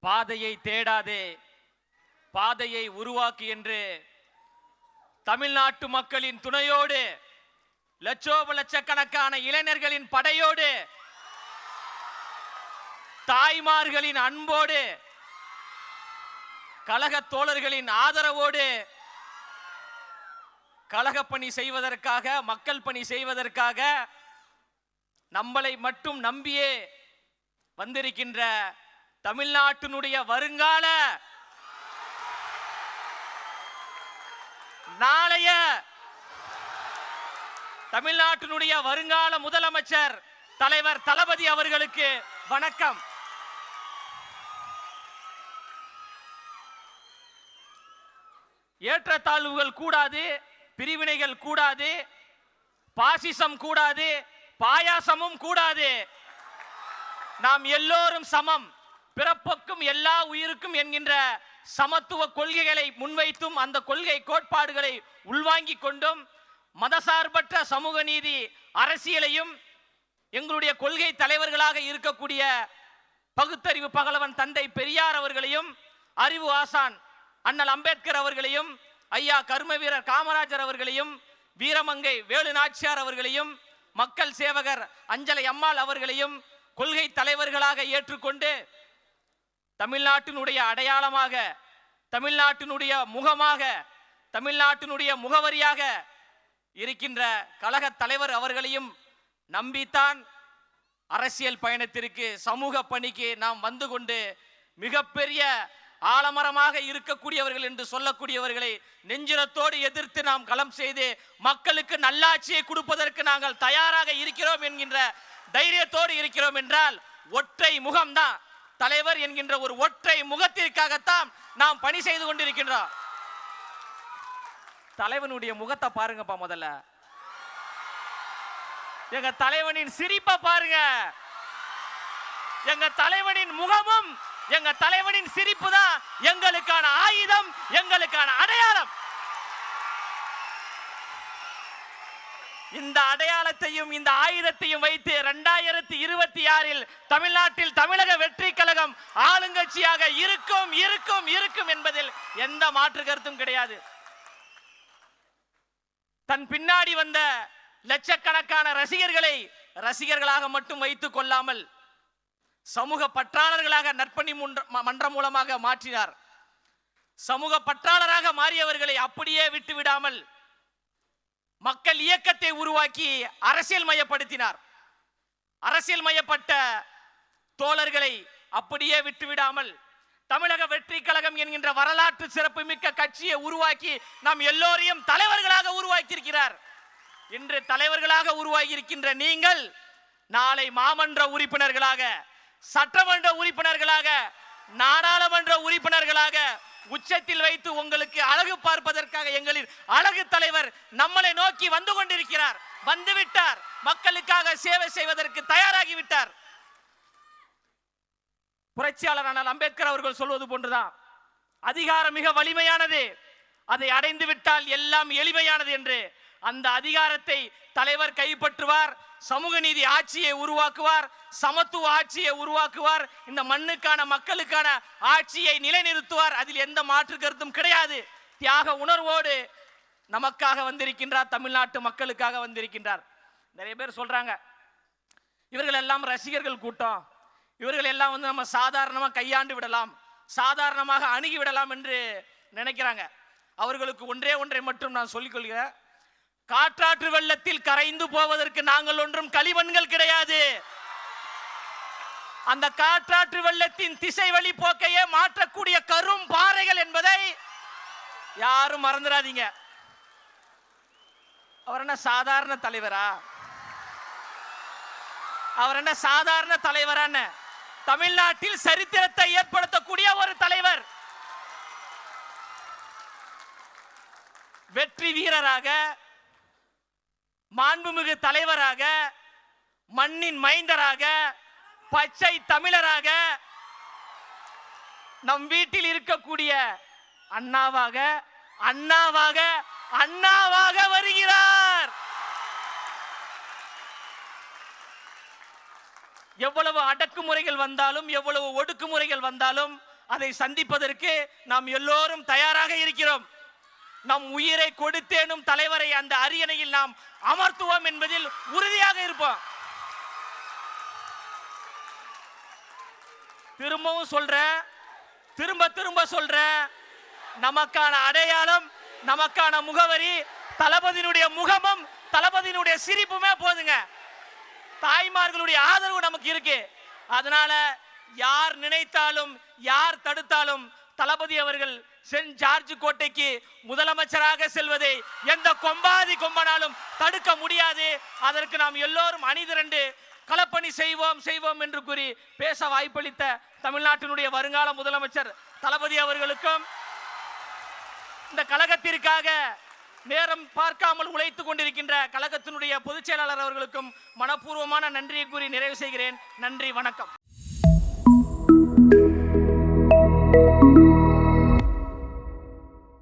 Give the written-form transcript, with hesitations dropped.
பாதையை தேடாதே, பாதையை உருவாக்கு என்று தமிழ்நாட்டு மக்களின் துணையோடு, லட்சக்கணக்கான இளைஞர்களின் படையோடு, தாய்மார்களின் அன்போடு, கழக தோழர்களின் ஆதரவோடு கழக பணி செய்வதற்காக, மக்கள் பணி செய்வதற்காக நம்மளை மட்டும் நம்பியே வந்திருக்கின்ற தமிழ்நாட்டினுடைய வருங்கால நாளைய தமிழ்நாட்டினுடைய வருங்கால முதலமைச்சர் தலைவர் தளபதி அவர்களுக்கு வணக்கம். ஏற்றத்தாழ்வுகள் கூடாது, பிரிவினைகள் கூடாது, பாசிசம் கூடாது, பாயாசமும் கூடாது. நாம் எல்லோரும் சமம், பிறப்புக்கும் எல்லா உயிருக்கும் என்கின்ற சமத்துவ கொள்கைகளை முன்வைத்தும் அந்த கொள்கை கோட்பாடுகளை உள்வாங்கிக் கொண்டும் மதசார்பற்ற சமூக நீதி அரசியலையும் எங்களுடைய கொள்கை தலைவர்களாக இருக்கக்கூடிய பகுத்தறிவு பகலவன் தந்தை பெரியார் அவர்களையும், அறிவு ஆசான் அண்ணல் அம்பேத்கர் அவர்களையும், ஐயா கர்ம வீரர் காமராஜர் அவர்களையும், வீரமங்கை வேலு நாச்சியார் அவர்களையும், மக்கள் சேவகர் அஞ்சலை அம்மாள் அவர்களையும் கொள்கை தலைவர்களாக ஏற்றுக்கொண்டு தமிழ்நாட்டினுடைய அடையாளமாக, தமிழ்நாட்டினுடைய முகமாக, தமிழ்நாட்டினுடைய முகவரியாக இருக்கின்ற கழக தலைவர் அவர்களையும் நம்பித்தான் அரசியல் பயணத்திற்கு, சமூக பணிக்கு நாம் வந்து கொண்டு மிகப்பெரிய ஆலமரமாக இருக்கக்கூடியவர்கள் என்று சொல்லக்கூடியவர்களை நெஞ்சிரத்தோடு எதிர்த்து நாம் களம் செய்து மக்களுக்கு நல்லாட்சியை கொடுப்பதற்கு நாங்கள் தயாராக இருக்கிறோம் என்கின்ற தைரியத்தோடு இருக்கிறோம் என்றால் ஒற்றை முகம்தான் தலைவர் என்கின்ற ஒரு ஒற்றை முகத்திற்காகத்தான் நாம் பணி செய்து கொண்டிருக்கின்றோம். தலைவனுடைய முகத்தை பாருங்கப்பா, முதல்ல எங்க தலைவனின் சிரிப்பை பாருங்க. எங்க தலைவனின் முகமும் எங்க தலைவனின் சிரிப்பு தான் எங்களுக்கான ஆயுதம், எங்களுக்கான அடையாளம். இந்த அடையாளத்தையும் இந்த ஆயுதத்தையும் வைத்து 2026 தமிழ்நாட்டில் தமிழக வெற்றி கழகம் ஆளுங்கட்சியாக இருக்கும் இருக்கும் இருக்கும் என்பதில் எந்த மாற்று கருத்தும் கிடையாது. தன் பின்னாடி வந்த லட்சக்கணக்கான ரசிகர்களை ரசிகர்களாக மட்டும் வைத்துக் கொள்ளாமல் சமூக பற்றாளர்களாக நற்பணி மன்றம் மூலமாக மாற்றினார். சமூக பற்றாளராக மாறியவர்களை அப்படியே விட்டுவிடாமல் மக்கள் இயக்கத்தை உருவாக்கி அரசியல் மயப்படுத்தினார். அரசியல் மயப்பட்ட தோழர்களை அப்படியே விட்டுவிடாமல் தமிழக வெற்றி கழகம் என்கின்ற வரலாற்று சிறப்புமிக்க கட்சியை உருவாக்கி நாம் எல்லோரையும் தலைவர்களாக உருவாக்கியிருக்கிறார். இன்று தலைவர்களாக உருவாகி இருக்கின்ற நீங்கள் நாளை மாமன்ற உறுப்பினர்களாக, சட்டமன்ற உறுப்பினர்களாக, நாடாளுமன்ற உறுப்பினர்களாக உச்சத்தில் வைத்து உங்களுக்கு அழகு பார்ப்பதற்காக எங்களின் அழகு தலைவர் நம்மளை நோக்கி வந்து கொண்டிருக்கிறார். வந்துவிட்டார். மக்களுக்காக சேவை செய்வதற்கு தயாராகிவிட்டார். புரட்சியாளர் அண்ணல் அம்பேத்கர் அவர்கள் சொல்வது போன்றுதான், அதிகாரம் மிக வலிமையானது, அதை அடைந்து விட்டால் எல்லாம் எளிமையானது என்று. அந்த அதிகாரத்தை தலைவர் கைப்பற்றுவார், சமூக நீதி ஆட்சியை உருவாக்குவார், சமத்துவ ஆட்சியை உருவாக்குவார், இந்த மண்ணுக்கான மக்களுக்கான ஆட்சியை நிலைநிறுத்துவார். அதில் எந்த மாற்று கருத்தும் கிடையாது. தியாக உணர்வோடு நமக்காக வந்திருக்கின்றார், தமிழ்நாட்டு மக்களுக்காக வந்திருக்கின்றார். நிறைய பேர் சொல்றாங்க, இவர்கள் எல்லாம் ரசிகர்கள் கூட்டம், இவர்கள் எல்லாம் நம்ம சாதாரணமாக கையாண்டு விடலாம், சாதாரணமாக அணுகி விடலாம் என்று நினைக்கிறாங்க. அவர்களுக்கு ஒன்றை மட்டும் நான் சொல்லிக் கொள்கிறேன். காற்றாற்று வெள்ளத்தில் கரைந்து போவதற்கு நாங்கள் ஒன்றும் களிமண்கள் கிடையாது. அந்த காற்றாற்று வெள்ளத்தின் திசை வழி போக்கையே மாற்றக்கூடிய கரும் பாறைகள் என்பதை யாரும் மறந்துடாதீங்க. அவர் என்ன சாதாரண தலைவரா? அவர் என்ன சாதாரண தலைவரான? தமிழ்நாட்டில் சரித்திரத்தை ஏற்படுத்தக்கூடிய ஒரு தலைவர், வெற்றி வீரராக, மாண்புமிகு தலைவராக, மண்ணின் மைந்தராக, பச்சை தமிழராக, நம் வீட்டில் இருக்கக்கூடிய அண்ணாவாக அண்ணாவாக அண்ணாவாக வருகிறார். எவ்வளவு அடக்குமுறைகள் வந்தாலும், எவ்வளவு ஒடுக்குமுறைகள் வந்தாலும் அதை சந்திப்பதற்கு நாம் எல்லோரும் தயாராக இருக்கிறோம். நம் உயிரை கொடுத்தேனும் தலைவரை அந்த அரியணையில் நாம் அமர்த்துவோம் என்பதில் உறுதியாக இருப்போம். திரும்பவும் சொல்றேன், திரும்ப திரும்ப சொல்றேன், நமக்கான அடையாளம், நமக்கான முகவரி தளபதியினுடைய முகமும் தளபதியினுடைய சிரிப்புமே போதுங்க. தாய்மார்களுடைய ஆதரவு நமக்கு இருக்கு. அதனால யார் நினைத்தாலும் யார் தடுத்தாலும் தளபதி அவர்கள் சென்ட் ஜார்ஜ் கோட்டைக்கு முதலமைச்சராக செல்வதை எந்த கொம்பாதி கொம்பனாலும் தடுக்க முடியாது. அதற்கு நாம் எல்லோரும் அணிதிரண்டு களப்பணி செய்வோம் என்று கூறி பேச வாய்ப்பளித்த தமிழ்நாட்டினுடைய வருங்கால முதலமைச்சர் தளபதி அவர்களுக்கும் இந்த கழகத்திற்காக நேரம் பார்க்காமல் உழைத்துக் கொண்டிருக்கின்ற கழகத்தினுடைய பொதுச் செயலாளர் அவர்களுக்கும் மனப்பூர்வமான நன்றியை கூறி நிறைவு செய்கிறேன். நன்றி, வணக்கம்.